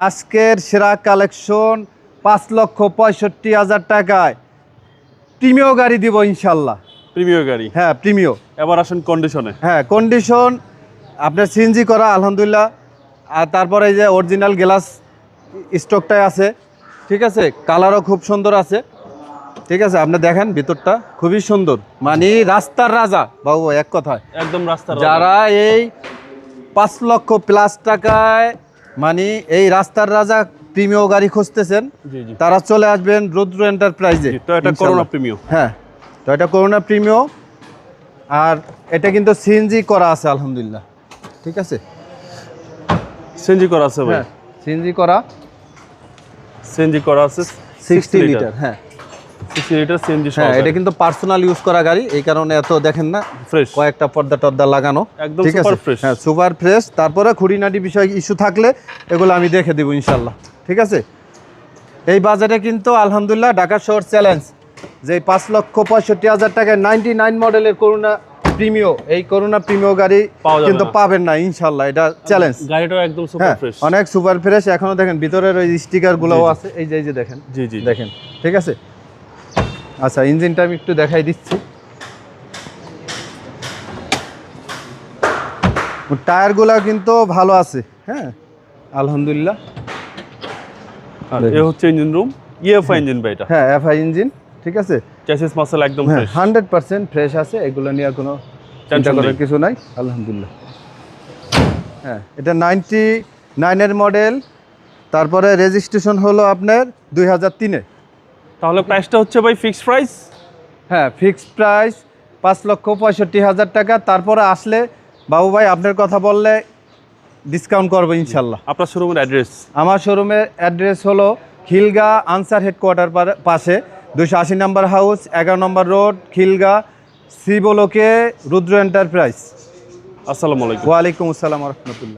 আজকের সেরা কালেকশন 5,65,000 টাকায় প্রিমিয় গাড়ি দিব ইনশাল্লাহ। প্রিমিয় গাড়ি, হ্যাঁ প্রিমিয়। এবার আসেন কন্ডিশনে। হ্যাঁ কন্ডিশন আপনার সিএনজি করা আলহামদুলিল্লাহ। আর তারপরে এই যে অরিজিনাল গ্লাস স্টকটাই আছে, ঠিক আছে। কালারও খুব সুন্দর আছে, ঠিক আছে। আপনি দেখেন ভিতরটা খুবই সুন্দর, মানে রাস্তার রাজা বাবু, এক কথায় একদম রাস্তার যারা এই 5 লক্ষ প্লাস টাকায় মানে এই রাস্তার রাজা প্রিমিয় গাড়ি খুঁজতেছেন, জি জি, তারা চলে আসবেন রুদ্র এন্টারপ্রাইজে। তো এটা করোনা প্রিমিয়। হ্যাঁ, তো এটা করোনা প্রিমিয়। আর এটা কিন্তু সিএনজি করা আছে আলহামদুলিল্লাহ, ঠিক আছে। সিএনজি করা আছে ভাই? হ্যাঁ সিএনজি করা, সিএনজি করা আছে 60 লিটার। হ্যাঁ 60 লিটার সিএনজি। হ্যাঁ এটা কিন্তু পার্সোনাল ইউজ করা গাড়ি, এই কারণে এত দেখেন না ফ্রেশ, কয়েকটা পর্দা টর্দা লাগানো, একদম ঠিক আছে। Super fresh. হ্যাঁ সুপার ফ্রেশ। তারপরে খুঁটিনাটি বিষয় ইস্যু থাকলে এগুলো আমি দেখে দেবো ইনশাল্লাহ, ঠিক আছে। এই বাজারে কিন্তু আলহামদুলিল্লাহ ঢাকা শহর চ্যালেঞ্জ যে 5,65,000 টাকায় 99 মডেলের করোনা প্রিমিয়, এই করোনা প্রিমিয় গাড়ি কিন্তু পাবেন না ইনশাল্লাহ, এটা চ্যালেঞ্জ। গাড়িটাও একদম সুপার ফ্রেশ, অনেক সুপার ফ্রেশ। এখনো দেখেন ভিতরের ওই স্টিকার গুলোও আছে, এই যে দেখেন, জি জি দেখেন, ঠিক আছে। আচ্ছা ইঞ্জিনটা আমি একটু দেখাই দিচ্ছি। টায়ারগুলো কিন্তু ভালো আছে, হ্যাঁ আলহামদুলিল্লাহ। আর এই হচ্ছে ইঞ্জিন রুম, ইএফআই ইঞ্জিন ভাই এটা। হ্যাঁ এফআই ইঞ্জিন, ঠিক আছে। চ্যাসিস মাসল একদম ফ্রেশ, 100% ফ্রেশ আছে, এগুলো নিয়ে কোনো চিন্তা করার কিছু নাই আলহামদুলিল্লাহ। হ্যাঁ এটা 99 এর মডেল, তারপরে রেজিস্ট্রেশন হলো আপনার 2003-এ। তাহলে প্রাইসটা হচ্ছে ভাই ফিক্সড প্রাইস? হ্যাঁ ফিক্সড প্রাইস 5,65,000 টাকা। তারপরে আসলে বাবু ভাই আপনার কথা বললে ডিসকাউন্ট করবো ইনশাল্লাহ। আপনার শোরুমের অ্যাড্রেস? আমার শোরুমের অ্যাড্রেস হলো খিলগা আনসার হেডকোয়ার্টার পাশে 280 নম্বর হাউস, 11 নম্বর রোড, খিলগা, সি ব্লকে, রুদ্র এন্টারপ্রাইজ। আসসালামু আলাইকুম। ওয়ালাইকুম আসসালাম রহমতুল্লাহ।